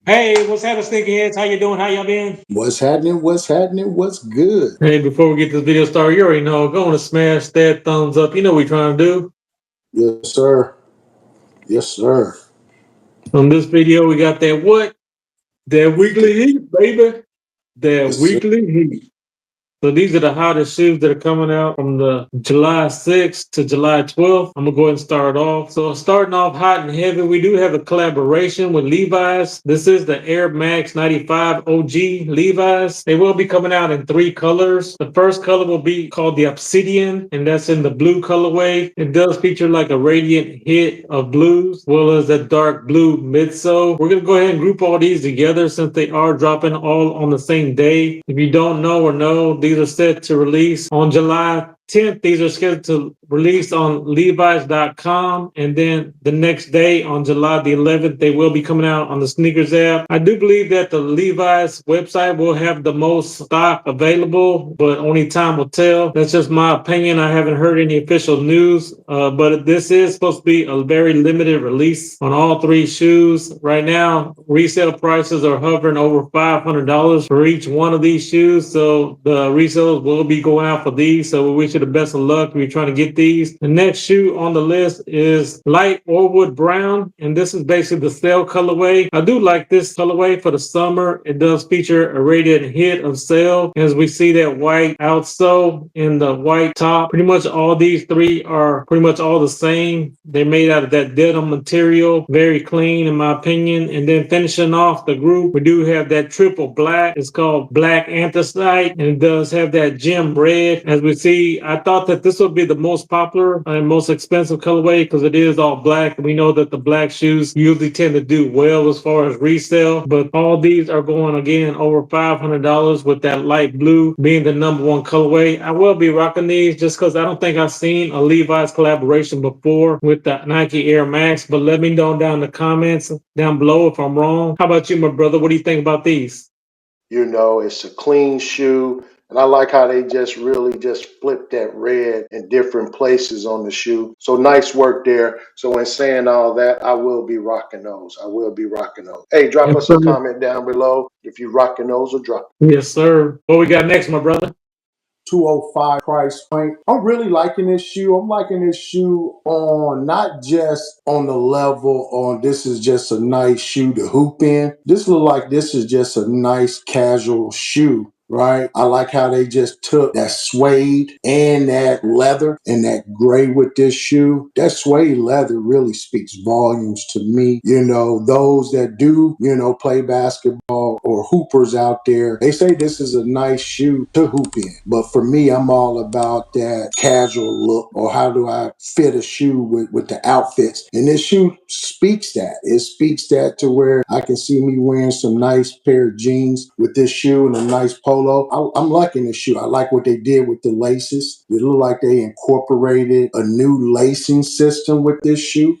Hey, what's happening, sneakerheads? How you doing? How y'all been? What's happening? What's happening? What's good? Hey, before we get this video started, you already know, go on and smash that thumbs up. You know what we're trying to do. Yes, sir. Yes, sir. On this video, we got that what? That weekly heat, baby. That Yes, sir. weekly heat. So these are the hottest shoes that are coming out from the July 6th to July 12th. I'm gonna go ahead and start off. So starting off hot and heavy, we do have a collaboration with Levi's. This is the Air Max 95 OG Levi's. They will be coming out in three colors. The first color will be called the Obsidian, and that's in the blue colorway. It does feature like a radiant hit of blues, as well as that dark blue midsole. We're gonna go ahead and group all these together since they are dropping all on the same day. If you don't know or know, these are set to release on July 10th. These are scheduled to release on Levi's.com, and then the next day on July the 11th, they will be coming out on the sneakers app. I do believe that the Levi's website will have the most stock available, but only time will tell. That's just my opinion. I haven't heard any official news, but this is supposed to be a very limited release on all three shoes. Right now, resale prices are hovering over $500 for each one of these shoes, so the resellers will be going out for these. So we wish you the best of luck if you're trying to get these. The next shoe on the list is light Orwood Brown, and this is basically the sail colorway. I do like this colorway for the summer. It does feature a radiant hit of sail, as we see that white outsole and the white top. Pretty much all these three are pretty much all the same. They're made out of that denim material, very clean in my opinion. And then finishing off the group, we do have that triple black. It's called Black Anthracite, and it does have that gem red. As we see, I thought that this would be the most popular and most expensive colorway because it is all black. We know that the black shoes usually tend to do well as far as resale, but all these are going again over $500 with that light blue being the number one colorway. I will be rocking these just because I don't think I've seen a Levi's collaboration before with the Nike Air Max, but let me know down in the comments down below if I'm wrong. How about you, my brother? What do you think about these? It's a clean shoe. And I like how they just really just flip that red in different places on the shoe. So nice work there. So in saying all that, I will be rocking those. I will be rocking those. Hey, drop Yes, us a sir. comment down below if you rocking those or drop. Yes, sir. What we got next, my brother? 205 price point. I'm really liking this shoe. I'm liking this shoe on not just on the level on this is just a nice shoe to hoop in. This look like this is just a nice casual shoe. Right? I like how they just took that suede and that leather and that gray with this shoe. That suede leather really speaks volumes to me. Those that do, play basketball or hoopers out there, they say this is a nice shoe to hoop in. But for me, I'm all about that casual look, or how do I fit a shoe with the outfits. And this shoe speaks that. It speaks that to where I can see me wearing some nice pair of jeans with this shoe and a nice polo. I'm liking this shoe. I like what they did with the laces. It looked like they incorporated a new lacing system with this shoe.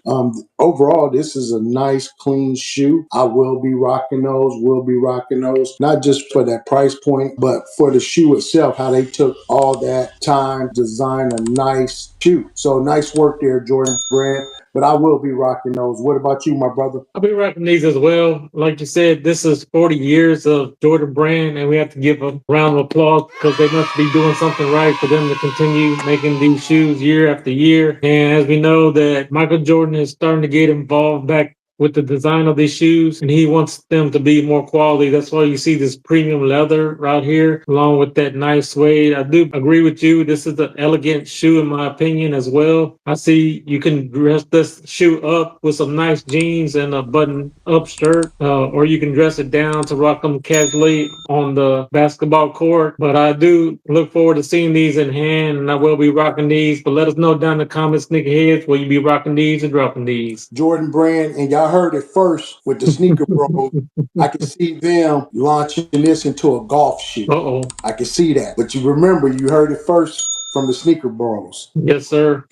Overall, this is a nice, clean shoe. I will be rocking those, not just for that price point, but for the shoe itself, how they took all that time to design a nice shoe. So nice work there, Jordan Brand. But I will be rocking those. What about you, my brother? I'll be rocking these as well. Like you said, this is 40 years of Jordan Brand, and we have to give a round of applause because they must be doing something right for them to continue making these shoes year after year. And as we know that Michael Jordan is starting to get involved back with the design of these shoes, and he wants them to be more quality. That's why you see this premium leather right here, along with that nice suede. I do agree with you. This is an elegant shoe, in my opinion, as well. I see you can dress this shoe up with some nice jeans and a button-up shirt, or you can dress it down to rock them casually on the basketball court. But I do look forward to seeing these in hand, and I will be rocking these. But let us know down in the comments, sneakerheads, will you be rocking these or dropping these? Jordan Brand, and y'all heard it first with the Sneaker Bros. I can see them launching this into a golf shoe. Uh-oh. I can see that. But you remember, you heard it first from the Sneaker Bros. Yes, sir.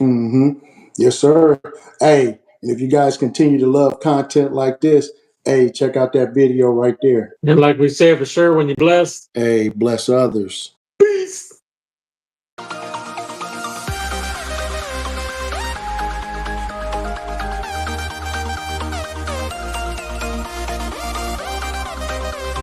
Yes, sir. Hey, and if you guys continue to love content like this, hey, check out that video right there. And like we said, for sure, when you're blessed, Hey, bless others.